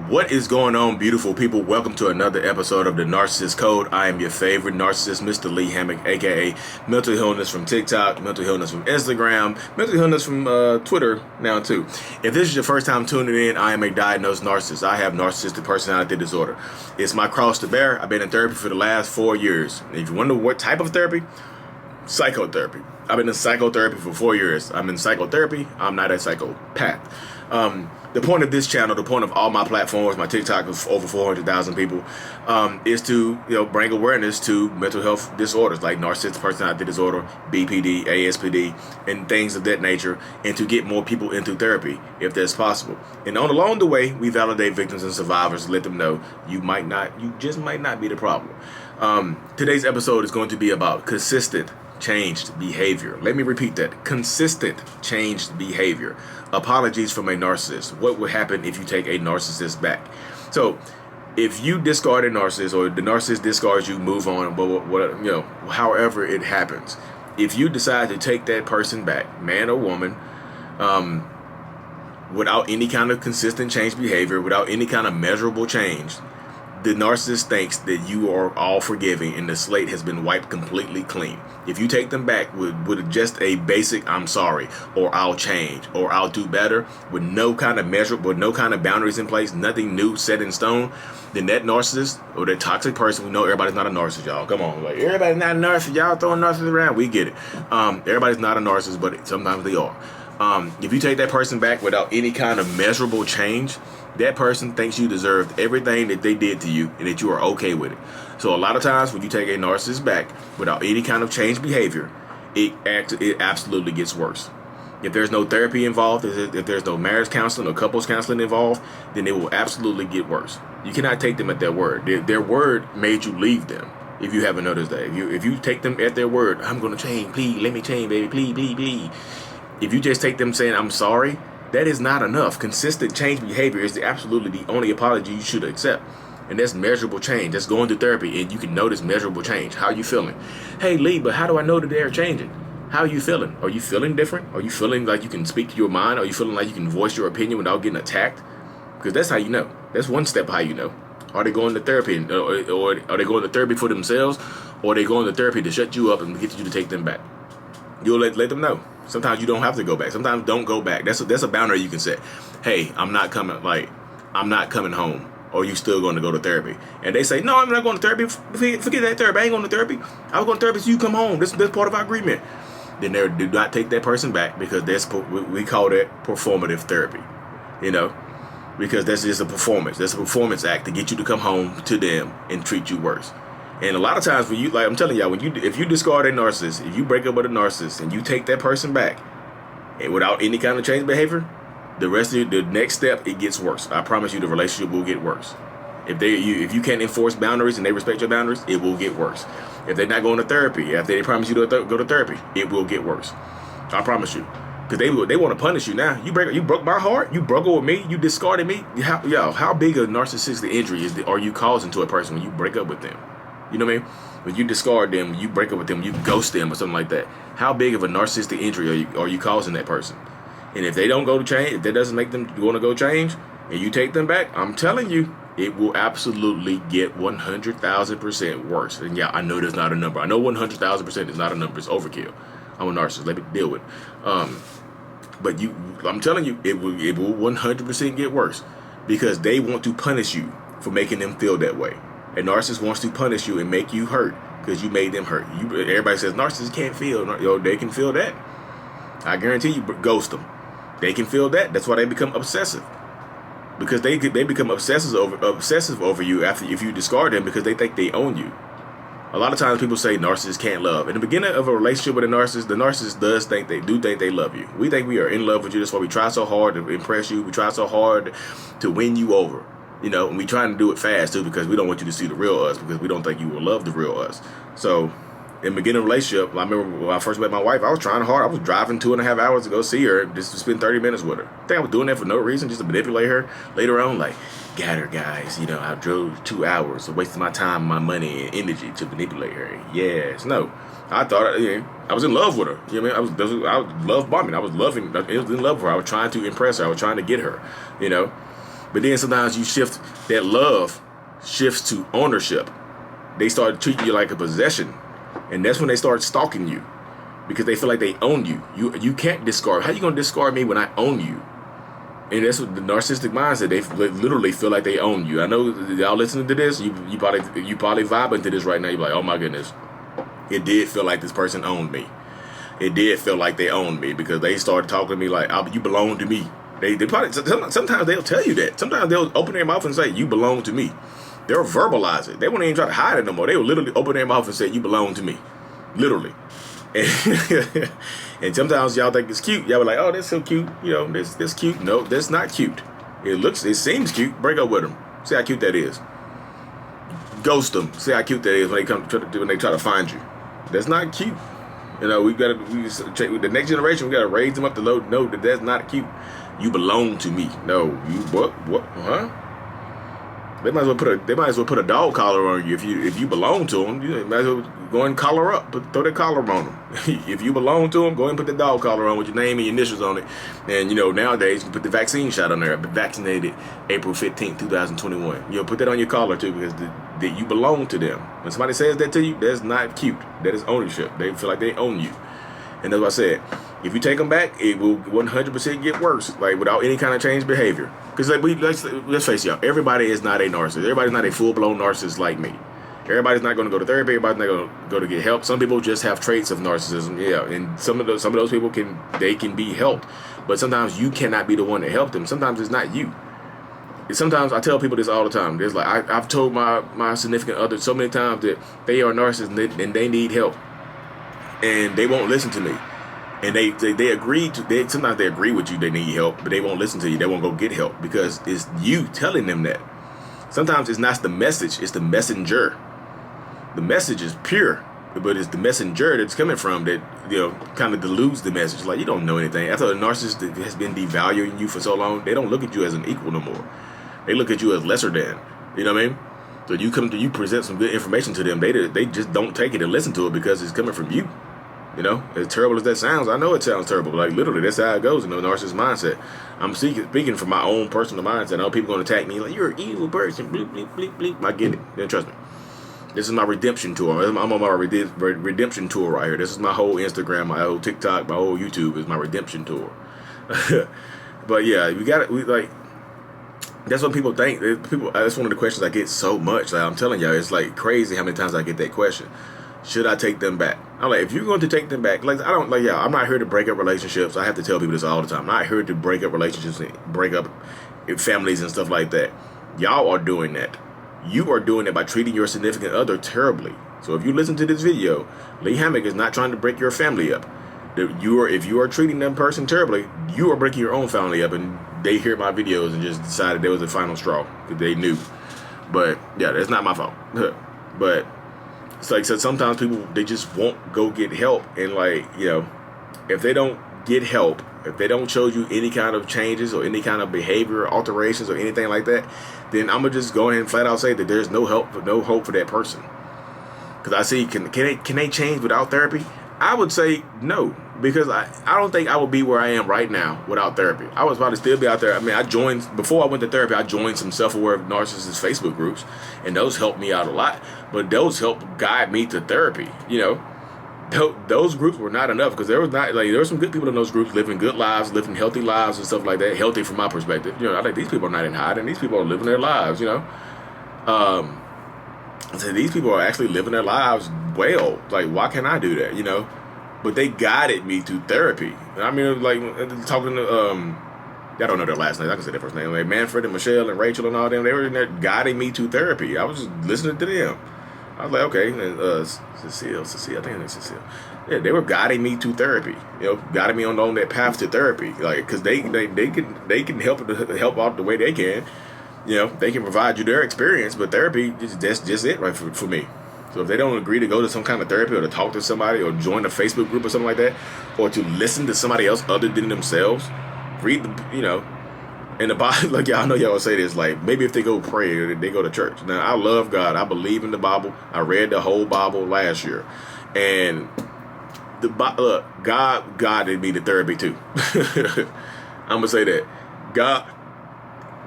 What is going on, beautiful people? Welcome to another episode of the Narcissists Code. I am your favorite narcissist, Mr. Lee Hammock, aka Mental Healness from TikTok, Mental Healness from Instagram, Mental Healness from Twitter now too. If this is your first time tuning in, I am a diagnosed narcissist. I have narcissistic personality disorder. It's my cross to bear. I've been in therapy for the last 4 years. If you wonder what type of therapy, psychotherapy. I've been in psychotherapy for 4 years. I'm in psychotherapy. I'm not a psychopath. The point of this channel, the point of all my platforms, my TikTok of over 400,000 people, is to bring awareness to mental health disorders like narcissistic personality disorder, BPD, ASPD, and things of that nature, and to get more people into therapy if that's possible. And along the way, we validate victims and survivors, let them know you just might not be the problem. Today's episode is going to be about consistent changed behavior. Let me repeat that. Consistent changed behavior. Apologies from a narcissist. What would happen if you take a narcissist back? So if you discard a narcissist or the narcissist discards you, move on, however it happens. If you decide to take that person back, man or woman, without any kind of consistent changed behavior, without any kind of measurable change, the narcissist thinks that you are all forgiving and the slate has been wiped completely clean. If you take them back with just a basic "I'm sorry" or "I'll change" or "I'll do better," with no kind of measure, with no kind of boundaries in place, nothing new set in stone, then that narcissist or that toxic person, we know everybody's not a narcissist, y'all. Come on, like everybody's not a narcissist. Y'all throwing narcissists around, we get it. Everybody's not a narcissist, but sometimes they are. If you take that person back without any kind of measurable change, that person thinks you deserved everything that they did to you and that you are okay with it. So a lot of times when you take a narcissist back without any kind of changed behavior, it absolutely gets worse. If there's no therapy involved, if there's no marriage counseling or couples counseling involved, then it will absolutely get worse. You cannot take them at their word. Their word made you leave them. If you haven't noticed that, if you take them at their word, "I'm going to change, please, let me change, baby, please, please, please." If you just take them saying "I'm sorry," that is not enough. Consistent change behavior is absolutely the only apology you should accept. And that's measurable change. That's going to therapy and you can notice measurable change. How are you feeling? "Hey, Lee, but how do I know that they're changing?" How are you feeling? Are you feeling different? Are you feeling like you can speak to your mind? Are you feeling like you can voice your opinion without getting attacked? Because that's how you know. That's one step how you know. Are they going to therapy or are they going to therapy for themselves, or are they going to therapy to shut you up and get you to take them back? You'll let them know. Sometimes you don't have to go back. Sometimes don't go back. That's a boundary you can set. "Hey, I'm not coming home. Or you still going to go to therapy?" And they say, "No, I'm not going to therapy. Forget that therapy. I ain't going to therapy. I was going to therapy so you come home. That's part of our agreement." Then they do not take that person back, because we call that performative therapy. Because that's just a performance. That's a performance act to get you to come home to them and treat you worse. And a lot of times when I'm telling y'all, if you discard a narcissist, if you break up with a narcissist and you take that person back and without any kind of change behavior, the next step, it gets worse. I promise you the relationship will get worse. If you can't enforce boundaries and they respect your boundaries, it will get worse. If they're not going to therapy, after they promise you to go to therapy, it will get worse. I promise you. Because they want to punish you now. You broke my heart. You broke up with me. You discarded me. How big a narcissistic injury are you causing to a person when you break up with them? You know what I mean? When you discard them, you break up with them, you ghost them or something like that. How big of a narcissistic injury are you causing that person? And if they don't go to change, if that doesn't make them want to go change, and you take them back, I'm telling you, it will absolutely get 100,000% worse. And yeah, I know there's not a number. I know 100,000% is not a number. It's overkill. I'm a narcissist. Let me deal with it. But I'm telling you, it will 100% get worse, because they want to punish you for making them feel that way. A narcissist wants to punish you and make you hurt because you made them hurt. Everybody says narcissists can't feel. They can feel that. I guarantee you, ghost them. They can feel that. That's why they become obsessive. Because they become obsessive over you if you discard them, because they think they own you. A lot of times people say narcissists can't love. In the beginning of a relationship with a narcissist, the narcissist does think they love you. We think we are in love with you. That's why we try so hard to impress you. We try so hard to win you over. And we trying to do it fast too, because we don't want you to see the real us, because we don't think you will love the real us. So in the beginning of a relationship, I remember when I first met my wife, I was trying hard. I was driving 2.5 hours to go see her just to spend 30 minutes with her. I think I was doing that for no reason, just to manipulate her. Later on, like, got her, guys. I drove 2 hours, wasted my time, my money, and energy to manipulate her. Yes, no. I thought I was in love with her. I was love bombing. I was in love with her. I was trying to impress her. I was trying to get her. But then sometimes you shift that love shifts to ownership. They start treating you like a possession, and that's when they start stalking you because they feel like they own you. You can't discard. How you gonna discard me when I own you? And that's what the narcissistic mindset. They literally feel like they own you. I know y'all listening to this. You probably vibing to this right now. You're like, oh my goodness, it did feel like this person owned me. It did feel like they owned me because they started talking to me like, you belong to me. They probably sometimes they'll tell you that. Sometimes they'll open their mouth and say, you belong to me. They'll verbalize it. They won't even try to hide it no more. They will literally open their mouth and say, you belong to me. Literally. And, and sometimes y'all think it's cute. Y'all be like, oh, that's so cute. You know, that's cute. No, that's not cute. It seems cute. Break up with them. See how cute that is. Ghost them. See how cute that is when they try to find you. That's not cute. You know, we check with the next generation. We gotta raise them up to know that that's not cute. You belong to me. No, you what? Huh? They might as well put a dog collar on you if you belong to them. You might as well go and collar up, throw that collar on them. If you belong to them, go and put the dog collar on with your name and your initials on it. And you know, nowadays you can put the vaccine shot on there. I've been vaccinated April 15th, 2021. You know, put that on your collar too because you belong to them. When somebody says that to you, that's not cute. That is ownership. They feel like they own you. And that's what I said. If you take them back, it will 100% get worse, like without any kind of change behavior. Because let's face it, y'all. Everybody is not a narcissist. Everybody's not a full-blown narcissist like me. Everybody's not going to go to therapy. Everybody's not going to go to get help. Some people just have traits of narcissism, yeah. And some of those people can be helped, but sometimes you cannot be the one to help them. Sometimes it's not you. Sometimes I tell people this all the time. There's like I've told my significant other so many times that they are narcissists and they need help, and they won't listen to me. And they agree to. Sometimes they agree with you. They need help, but they won't listen to you. They won't go get help because it's you telling them that. Sometimes it's not the message; it's the messenger. The message is pure, but it's the messenger that's coming from that kind of dilutes the message. Like you don't know anything. After a narcissist that has been devaluing you for so long, they don't look at you as an equal no more. They look at you as lesser than. You know what I mean? So you present some good information to them. They just don't take it and listen to it because it's coming from you. You know, as terrible as that sounds, I know it sounds terrible. Like literally, that's how it goes in the narcissist mindset. I'm speaking from my own personal mindset. I know people going to attack me like you're an evil person. Bleep bleep bleep bleep. I get it. Then trust me. This is my redemption tour. I'm on my redemption tour right here. This is my whole Instagram, my whole TikTok, my whole YouTube is my redemption tour. But yeah, that's what people think. That's one of the questions I get so much. Like I'm telling y'all, it's like crazy how many times I get that question. Should I take them back? I'm like, if you're going to take them back, like I'm not here to break up relationships. I have to tell people this all the time. I'm not here to break up relationships and break up families and stuff like that. Y'all are doing that. You are doing it by treating your significant other terribly. So if you listen to this video, Lee Hammock is not trying to break your family up. If you are treating them person terribly, you are breaking your own family up, and they hear my videos and just decided there was a final straw because they knew. But yeah, that's not my fault. But it's like, so sometimes people, they just won't go get help. And like, if they don't get help, if they don't show you any kind of changes or any kind of behavior alterations or anything like that, then I'm going to just go ahead and flat out say that there's no hope for that person. Because I see, can they change without therapy? I would say no, because I don't think I would be where I am right now without therapy. I was probably still be out there. I mean, before I went to therapy, I joined some self-aware narcissist Facebook groups, and those helped me out a lot. But those helped guide me to therapy. Those groups were not enough because there were some good people in those groups living good lives, living healthy lives and stuff like that. Healthy from my perspective. I think these people are not in hiding. These people are living their lives. So these people are actually living their lives well. Like, why can't I do that? But they guided me to therapy. I mean, like talking to I don't know their last name. I can say their first name. Like Manfred and Michelle and Rachel and all them. They were in there guiding me to therapy. I was just listening to them. I was like, okay, and Cecile, I think her name's Cecile. Yeah, they were guiding me to therapy. Guiding me on that path to therapy. Like, because they can help out the way they can. They can provide you their experience, but therapy that's just it, right, for me. So if they don't agree to go to some kind of therapy or to talk to somebody or join a Facebook group or something like that, or to listen to somebody else other than themselves, read and the Bible, like y'all know y'all will say this, like maybe if they go pray or they go to church. Now I love God. I believe in the Bible. I read the whole Bible last year, and God guided me to therapy too. I'm gonna say that God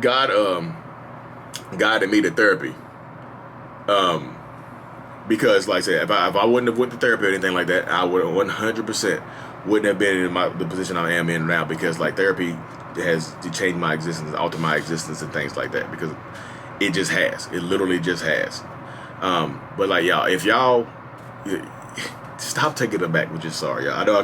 God guided me to therapy. Because like I said, if I wouldn't have went to therapy or anything like that, I would 100% wouldn't have been in the position I am in now, because like therapy has changed my existence, altered my existence and things like that, because it just has. It literally just has. But like y'all, if y'all stop taking them back with your sorry, y'all. I know I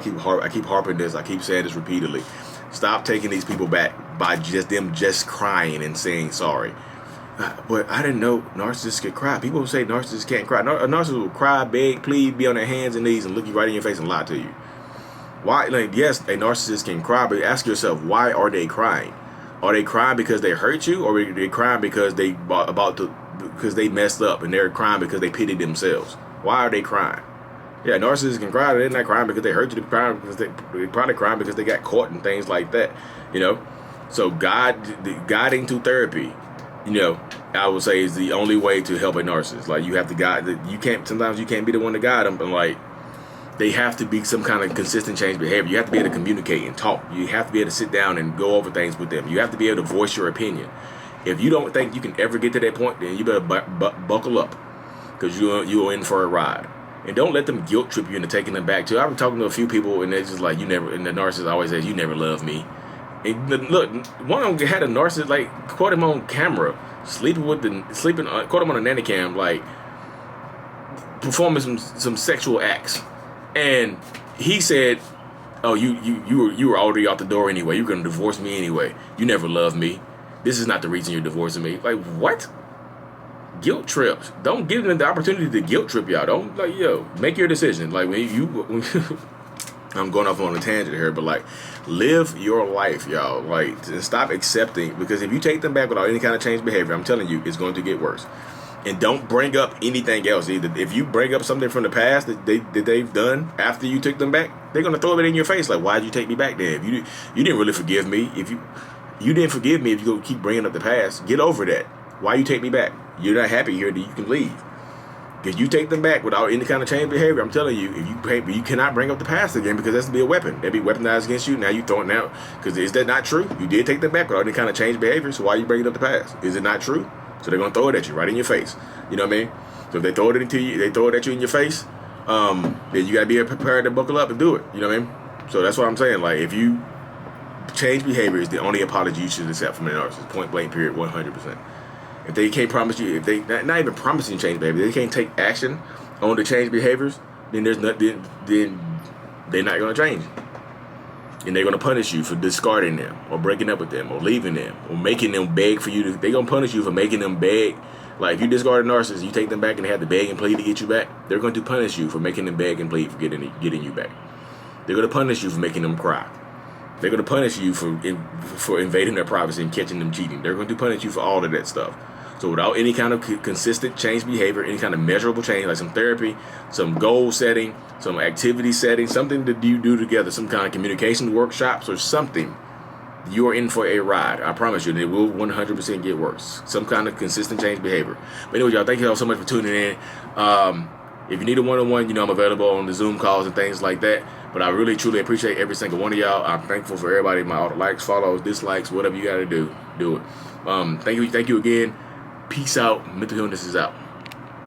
keep harping this, I keep saying this repeatedly. Stop taking these people back by them just crying and saying sorry. But I didn't know narcissists could cry. People say narcissists can't cry. A narcissist will cry, beg, plead, be on their hands and knees and look you right in your face and lie to you. Why? Like, yes, a narcissist can cry, but ask yourself, why are they crying? Are they crying because they hurt you, or are they crying because because they messed up and they're crying because they pity themselves? Why are they crying? Yeah, narcissists can cry. They're not crying because they hurt you. They're crying because they're probably crying because they got caught and things like that. You know, so guiding to therapy, you know, I would say is the only way to help a narcissist. Like, you have to guide. Sometimes you can't be the one to guide them, but like, they have to be some kind of consistent change behavior. You have to be able to communicate and talk. You have to be able to sit down and go over things with them. You have to be able to voice your opinion. If you don't think you can ever get to that point, then you better buckle up, because you're in for a ride. And don't let them guilt trip you into taking them back too. I've been talking to a few people, and they're just like, and the narcissist always says, you never loved me. And look, one of them had a narcissist, like, caught him on camera, caught him on a nanny cam, like, performing some sexual acts. And he said, oh, you were already out the door anyway. You're going to divorce me anyway. You never loved me. This is not the reason you're divorcing me. Like, what? Guilt trips. Don't give them the opportunity to guilt trip y'all. Don't, like, make your decision. Like, when I'm going off on a tangent here, but like, live your life, y'all. Like, stop accepting, because if you take them back without any kind of change behavior, I'm telling you, it's going to get worse. And don't bring up anything else either. If you bring up something from the past that they've done after you took them back, they're gonna throw it in your face. Like, why did you take me back then? If you didn't really forgive me. If you didn't forgive me, if you go keep bringing up the past, get over that. Why you take me back? You're not happy here, then you can leave. If you take them back without any kind of change behavior, I'm telling you, you cannot bring up the past again, because that's to be a weapon. That'd be weaponized against you. Now you throwing it out. Because is that not true? You did take them back without any kind of change behavior, so why are you bringing up the past? Is it not true? So they're gonna throw it at you right in your face. You know what I mean? So if they throw it at you in your face, then you gotta be prepared to buckle up and do it. You know what I mean? So that's what I'm saying. Like, if you change behavior is the only apology you should accept from a narcissist. Point blank, period, 100%. If they can't promise you, if they not even promising change behavior, they can't take action on the change behaviors, then then they're not gonna change. And they're going to punish you for discarding them, or breaking up with them, or leaving them, or making them beg for you. They're going to punish you for making them beg. Like, if you discard a narcissist, you take them back and they have to beg and plead to get you back, they're going to punish you for making them beg and plead for getting you back. They're going to punish you for making them cry. They're going to punish you for invading their privacy and catching them cheating. They're going to punish you for all of that stuff. So without any kind of consistent change behavior, any kind of measurable change, like some therapy, some goal setting, some activity setting, something that you do together, some kind of communication workshops or something, you're in for a ride. I promise you, and it will 100% get worse. Some kind of consistent change behavior. But anyway, y'all, thank you all so much for tuning in. If you need a one-on-one, I'm available on the Zoom calls and things like that. But I really, truly appreciate every single one of y'all. I'm thankful for everybody, all the likes, follows, dislikes, whatever you got to do it. Thank you again. Peace out. Mental Healness is out.